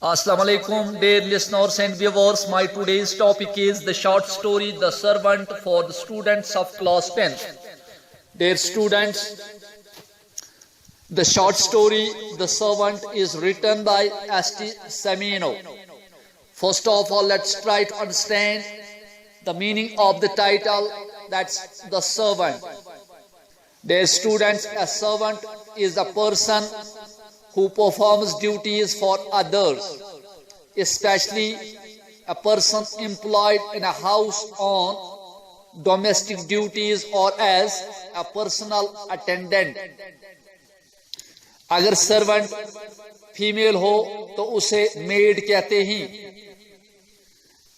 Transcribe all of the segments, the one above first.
Assalamu alaikum, dear listeners and viewers. My today's topic is the short story The Servant for the students of class 10. Dear students, the short story The Servant is written by S.T. Semino. First of all, let's try to understand the meaning of the title, that's The Servant. Dear students, a servant is a person who performs duties for others, especially a person employed in a house on domestic duties or as a personal attendant. अगर servant female हो तो उसे maid कहते हैं.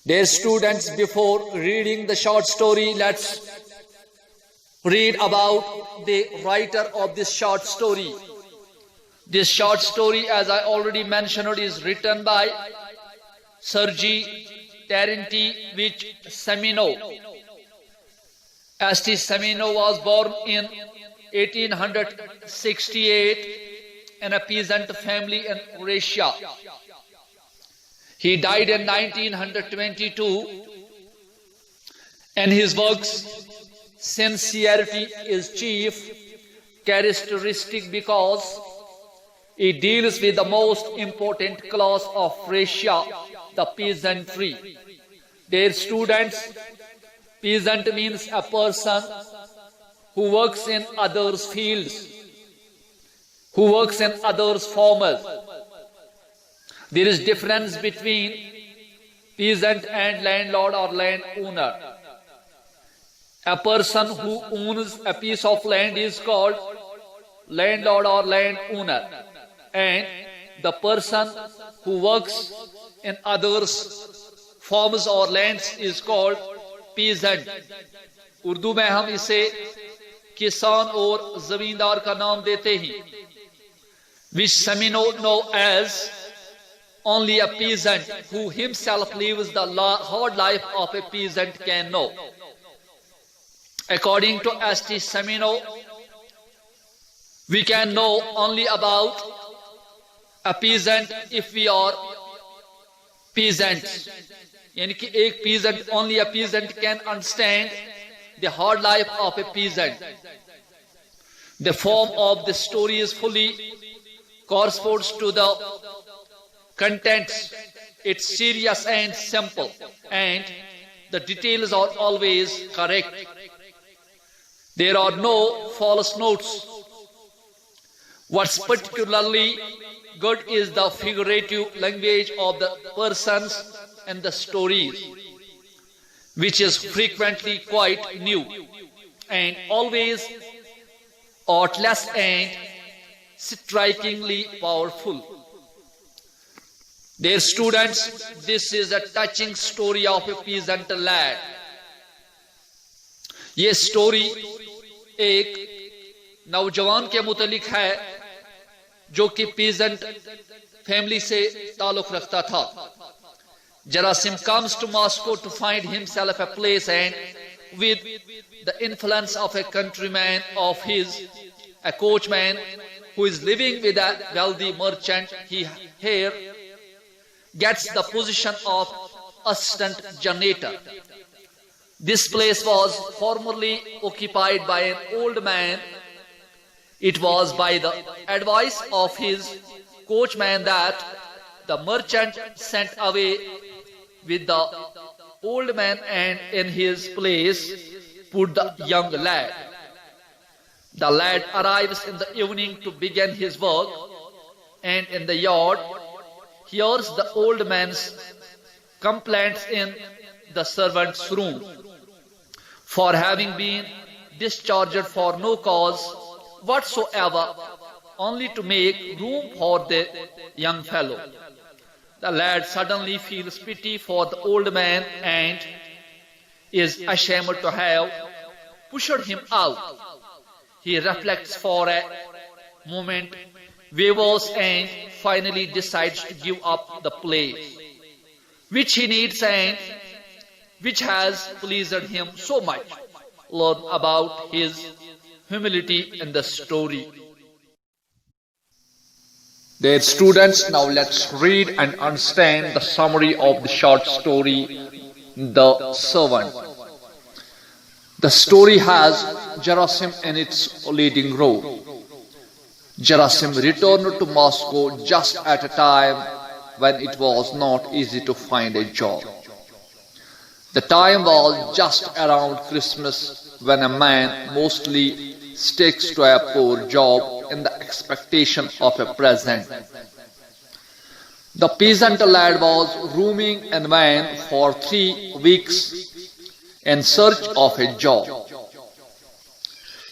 Dear students, before reading the short story, let's read about the writer of this short story. This short story, as I already mentioned, is written by Sergei Terentьевич Semino. S.T. Semino was born in 1868 in a peasant family in Russia. He died in 1922. In his works, sincerity is chief characteristic because it deals with the most important class of Russia, the peasantry. Dear students, peasant means a person who works in others' fields, who works in others' farmers. There is difference between peasant and landlord or landowner. A person who owns a piece of land is called landlord or landowner, and the person who works in others' farms or lands is called peasant. Urdu में हम इसे किसान और जमींदार का नाम देते हैं, which Semino know as only a peasant who himself lives the hard life of a peasant can know. According to S.T. Semino, we can know only about a peasant if we are peasants. यानी कि एक peasant, only a peasant can understand the hard life of a peasant. The form of the story is fully corresponds to the contents. It's serious and simple, and the details are always correct. There are no false notes. What's particularly good is the figurative language of the persons and the stories, which is frequently quite new and always artless and strikingly powerful. Dear students, this is a touching story of a peasant lad. ये story एक नौजवान के मुतालिक है जो कि peasant family से ताल्लुक रखता था. Gerasim comes to Moscow to find himself a place, and with the influence of a countryman of his, a coachman who is living with a wealthy merchant, he here gets the position of assistant janitor. This place was formerly occupied by an old man. It was by the advice of his coachman that the merchant sent away with the old man and in his place put the young lad. The lad arrives in the evening to begin his work, and in the yard hears the old man's complaints in the servant's room for having been discharged for no cause whatsoever, only to make room for the young fellow. The lad suddenly feels pity for the old man and is ashamed to have pushed him out. He reflects for a moment, wavers, and finally decides to give up the place which he needs and which has pleased him so much. Learn about his humility in the story. Dear students, now let's read and understand the summary of the short story, The Servant. The story has Gerasim in its leading role. Gerasim returned to Moscow just at a time when it was not easy to find a job. The time was just around Christmas, when a man mostly sticks to a poor job in the expectation of a present. The peasant lad was roaming in vain for 3 weeks in search of a job.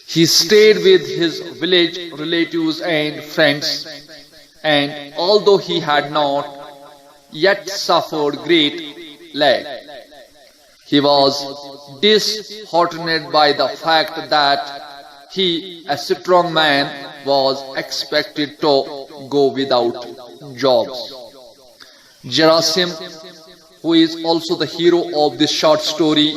He stayed with his village relatives and friends, and although he had not yet suffered great lack, he was disheartened by the fact that he, a strong man, was expected to go without jobs. Gerasim, who is also the hero of this short story,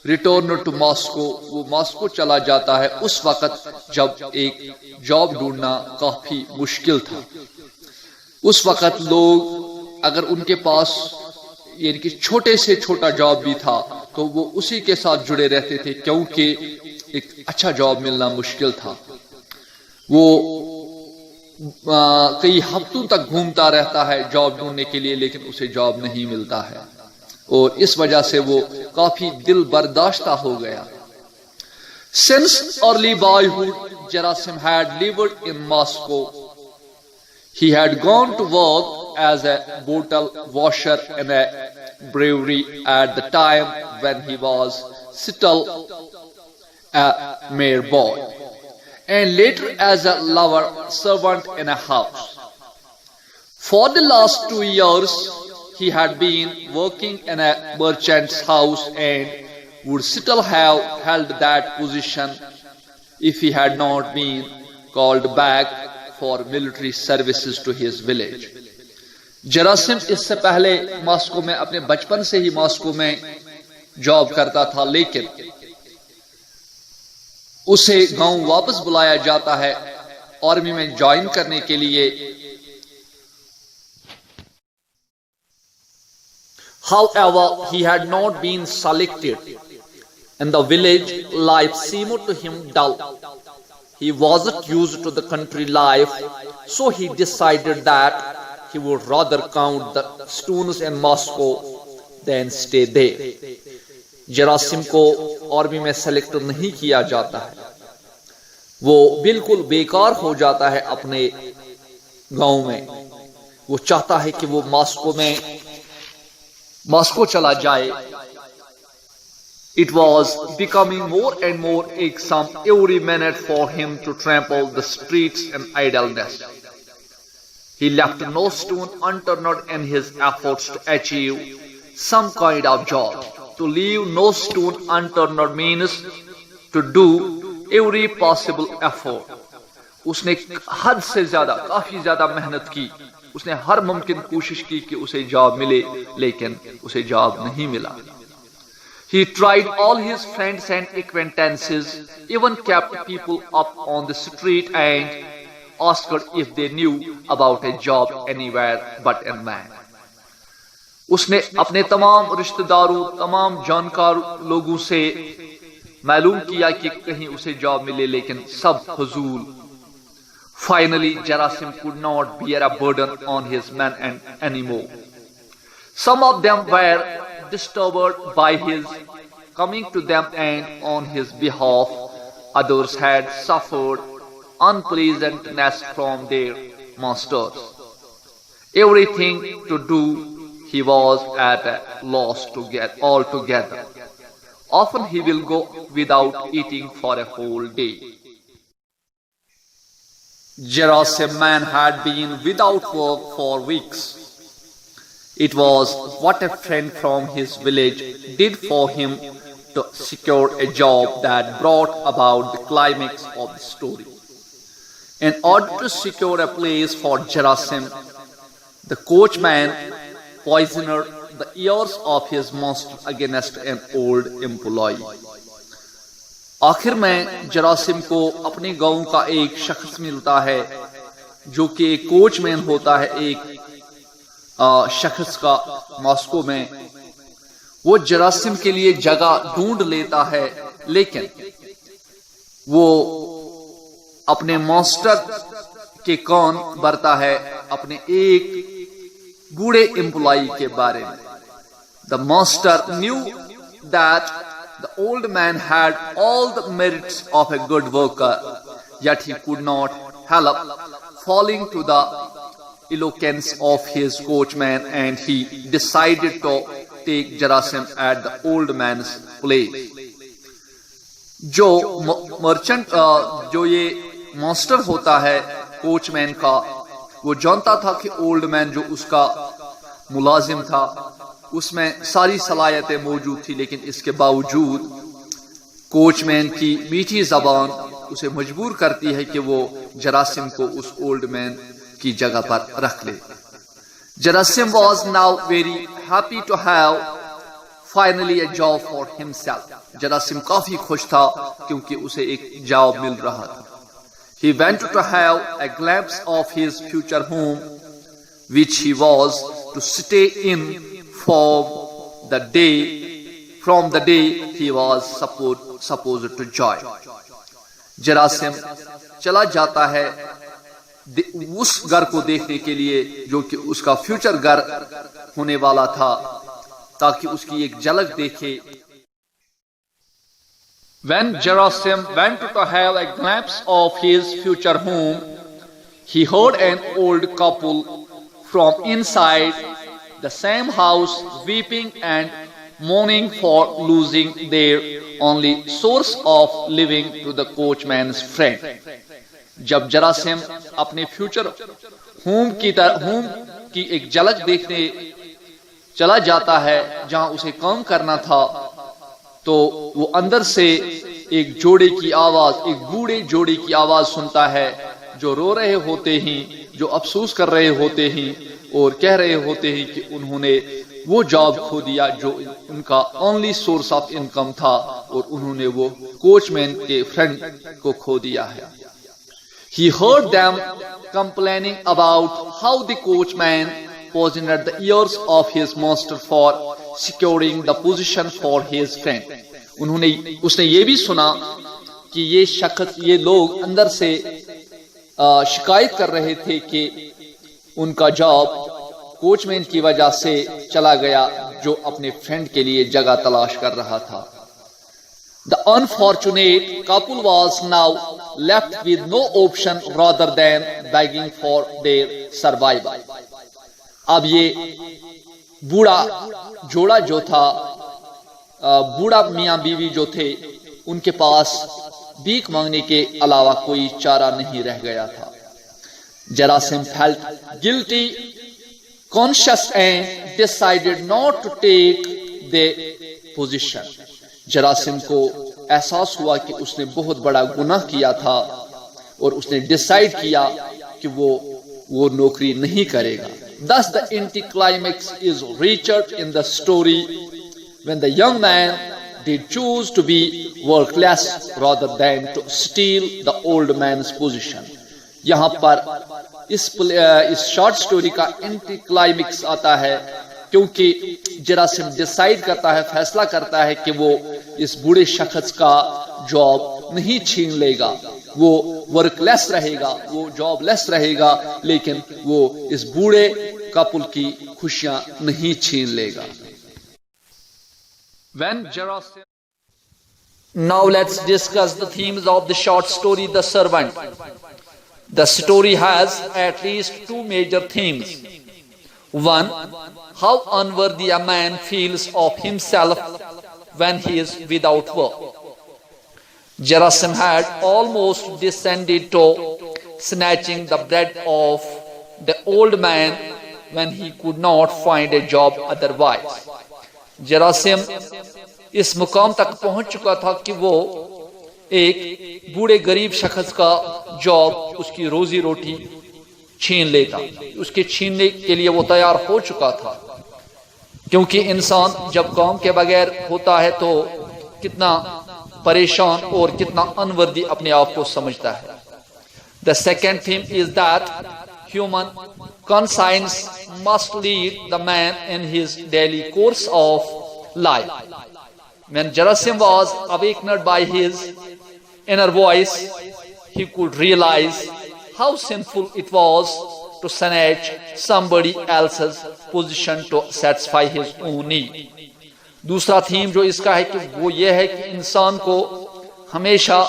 returned to Moscow. वो Moscow चला जाता है उस वक़्त जब एक job ढूंढना काफी मुश्किल था। उस वक़्त लोग अगर उनके पास यानी कि छोटे से छोटा जॉब भी था तो वो उसी के साथ जुड़े रहते थे, क्योंकि एक अच्छा जॉब मिलना मुश्किल था। वो कई हफ्तों तक घूमता रहता है जॉब ढूंढने के लिए, लेकिन उसे जॉब नहीं मिलता है और इस वजह से वो काफी दिल बर्दाश्ता हो गया। Since early boyhood, Gerasim had lived in Moscow. He had gone to work as a bottle washer in a brewery at the time when he was still a mere boy, and later as a lover servant in a house. For the last 2 years, he had been working in a merchant's house and would still have held that position if he had not been called back for military services to his village. Gerasim इससे पहले Moscow में अपने बचपन से ही Moscow में job करता था, लेकिन उसे गांव वापस बुलाया जाता है आर्मी में ज्वाइन करने के लिए। However, he had not been selected, and the village life seemed to him dull. He wasn't used to the country life, so he decided that he would rather count the stones in Moscow than stay there. Gerasim को army में select नहीं किया जाता है, वो बिल्कुल बेकार हो जाता है अपने गांव में। वो चाहता है कि वो मॉस्को चला जाए। It was becoming more and more irksome every minute for him to trample the streets in idleness. He left no stone unturned in his efforts to achieve some kind of job. To leave no stone unturned means to do every possible effort. उसने हद से ज्यादा काफी ज्यादा मेहनत की, उसने हर मुमकिन कोशिश की कि उसे जॉब मिले, लेकिन उसे जॉब नहीं मिला। He tried all his friends and acquaintances, even kept people up on the street and asked if they knew about a job anywhere but in man. उसने अपने तमाम रिश्तेदारों, तमाम जानकार लोगों से मालूम किया कि कहीं उसे जॉब मिले, लेकिन सब फजूल। Finally, Gerasim could not bear a burden on his men anymore. Some of them were disturbed by his coming to them and on his behalf. Others had suffered unpleasantness from their masters. Everything to do, he was at a loss to get altogether. Often he will go without eating for a whole day. Gerasim man had been without work for weeks. It was what a friend from his village did for him to secure a job that brought about the climax of the story. In order to secure a place for Gerasim, the coachman poisoned the ears of his master against an old employee. आखिर में जरासिम को अपने गांव का एक शख्स मिलता है जो कि एक कोचमैन होता है एक शख्स का मॉस्को में, वो जरासिम के लिए जगह ढूंढ लेता है, लेकिन वो अपने मास्टर के कान भरता है अपने एक बूढ़े एम्प्लॉई के बारे में। The master knew that the old man had all the merits of a good worker, yet he could not help falling to the eloquence of his coachman, and he decided to take Jarasim at the old man's place. जो merchant जो ये master होता है coachman का, वो जानता था कि ओल्ड मैन जो उसका मुलाजिम था उसमें सारी सलाहियतें मौजूद थी, लेकिन इसके बावजूद कोचमैन की मीठी जबान उसे मजबूर करती है कि वो जरासिम को उस ओल्ड मैन की जगह पर रख ले। Gerasim was now very happy to have finally a job for himself. Gerasim काफी खुश था क्योंकि उसे एक जॉब मिल रहा था। He went to have a glimpse of his future home, which he was to stay in from the day he was supposed to join. जरासिम चला जाता है उस घर को देखने के लिए जो कि उसका फ्यूचर घर होने वाला था, ताकि उसकी एक झलक देखे। When Jarasim went to have a glimpse of his future home, he heard an old couple from inside the same house weeping and mourning for losing their only source of living to the coachman's friend. जब जरासिम अपने future home की एक झलक देखने चला जाता है जहां उसे काम करना था, तो वो अंदर से एक जोड़े की आवाज, एक बूढ़े जोड़े की आवाज सुनता है जो रो रहे होते हैं, जो अफसोस कर रहे होते हैं और कह रहे होते हैं कि उन्होंने वो जॉब खो दिया जो उनका ओनली सोर्स ऑफ इनकम था और उन्होंने वो कोचमैन के फ्रेंड को खो दिया है। He heard them complaining about how the coachman poisoned the ears of his master for securing the position for his friend. उसने ये भी सुना कि ये लोग अंदर से शिकायत कर रहे थे कि उनका जॉब कोचमैन की वजह से चला गया जो अपने फ्रेंड के लिए जगह तलाश कर रहा था। The unfortunate couple was now left with no option rather than begging for their survival. अब ये बूढ़ा जोड़ा जो था, बूढ़ा मियां बीवी जो थे, उनके पास भीख मांगने के अलावा कोई चारा नहीं रह गया था। Jarasim felt guilty, conscious and decided not to take the position. जरासिम को एहसास हुआ कि उसने बहुत बड़ा गुनाह किया था और उसने डिसाइड किया कि वो नौकरी नहीं करेगा। Thus the anticlimax is reached in the story when the young man did choose to be workless rather than to steal the old man's position. यहाँ पर इस शॉर्ट स्टोरी का एंटीक्लाइमेक्स आता है क्योंकि जरासिम डिसाइड करता है, फैसला करता है कि वो इस बूढ़े शख्स का जॉब नहीं छीन लेगा, वो वर्कलेस रहेगा, वो जॉबलेस रहेगा, लेकिन वो इस बूढ़े कपल की खुशियां नहीं छीन लेगा। When Jarasim... Now let's discuss the themes of the short story, The Servant. The story has at least two major themes. One, how unworthy a man feels of himself when he is without work. Jarasim had almost descended to snatching the bread of the old man when he could not find a job otherwise. Jarasim इस मुकाम तक पहुंच चुका था कि वो एक बूढ़े गरीब शख्स का जॉब, उसकी रोजी रोटी छीन लेता। उसके छीनने के लिए वो तैयार हो चुका था, क्योंकि इंसान जब काम के बगैर होता है तो कितना परेशान और कितना अनवर्दी अपने आप को समझता है। The second theme is that human conscience must lead the man in his daily course of life. When Jarasim was awakened by his inner voice, he could realize how sinful it was to snatch somebody else's position to satisfy his own need. दूसरा theme जो इसका है कि वो ये है कि इंसान को हमेशा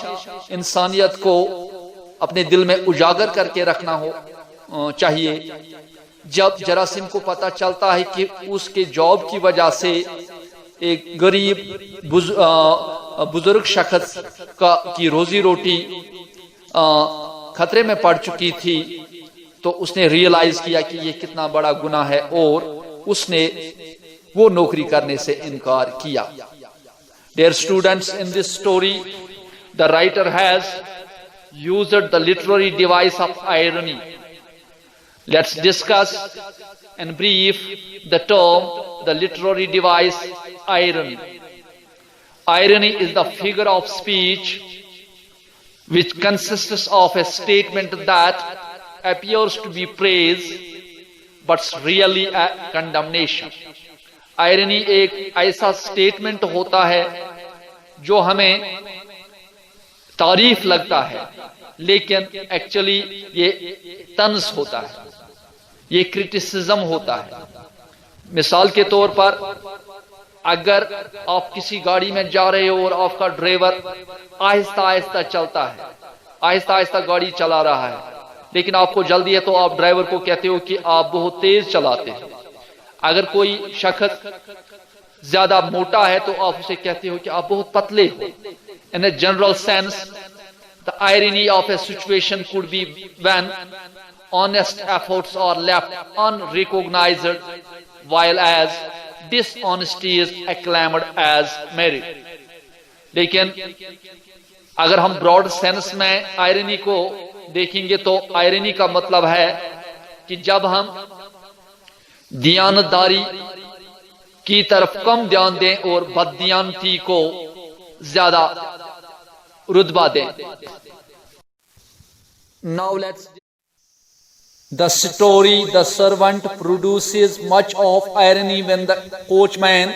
इंसानियत को अपने दिल में उजागर करके रखना हो चाहिए। जब जरासिम को पता चलता है कि उसके जॉब की वजह से एक गरीब बुजुर्ग शख्स की रोजी रोटी खतरे में पड़ चुकी थी, तो उसने रियलाइज किया कि ये कितना बड़ा गुनाह है और उसने वो नौकरी करने से इनकार किया। Dear students, in this story, the writer has used the literary device of irony. Let's discuss in brief the term, the literary device irony. Irony is the figure of speech which consists of a statement that appears to be praise but really a condemnation. Irony एक ऐसा statement होता है जो हमें तारीफ लगता है, लेकिन एक्चुअली ये तंज होता है, ये क्रिटिसिज्म होता है। मिसाल के तौर पर, अगर आप किसी गाड़ी में जा रहे हो और आपका ड्राइवर आहिस्ता आहिस्ता चलता है, आहिस्ता आहिस्ता गाड़ी चला रहा है, लेकिन आपको जल्दी है, तो आप ड्राइवर को कहते हो कि आप बहुत तेज चलाते हैं। अगर कोई शख्स ज्यादा मोटा है तो आप उसे कहते हो कि आप बहुत पतले हो। In a general sense, the irony of a situation could be when honest efforts are left unrecognised while as dishonesty is acclaimed as merit. लेकिन अगर हम ब्रॉड सेंस में आयरनी को देखेंगे तो आयरनी का मतलब है कि जब हम दियानतदारी की तरफ कम ध्यान दें और बददियानती को ज्यादा रुतबा दें। Now let's. The story, the servant produces much of irony when the coachman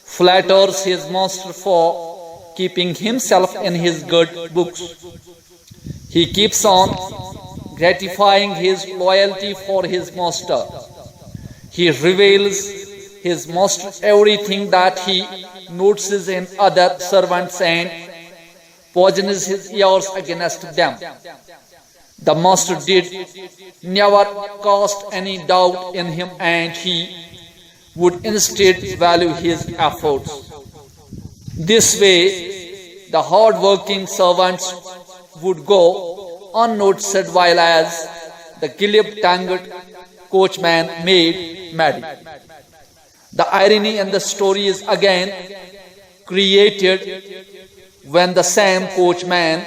flatters his master for keeping himself in his good books. He keeps on gratifying his loyalty for his master. He reveals his master everything that he notices in other servants and poisons his ears against them. The master did never cast any doubt in him, and he would instead value his efforts. This way, the hard-working servants would go unnoticed, while as the glib-tongued coachman made merry. The irony in the story is again created when the same coachman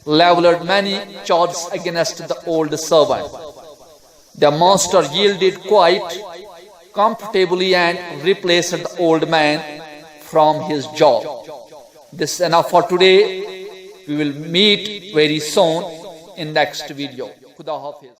leveled many charges against the old servant. The master yielded quite comfortably and replaced the old man from his job. This is enough for today. We will meet very soon in next video. Khuda Hafiz.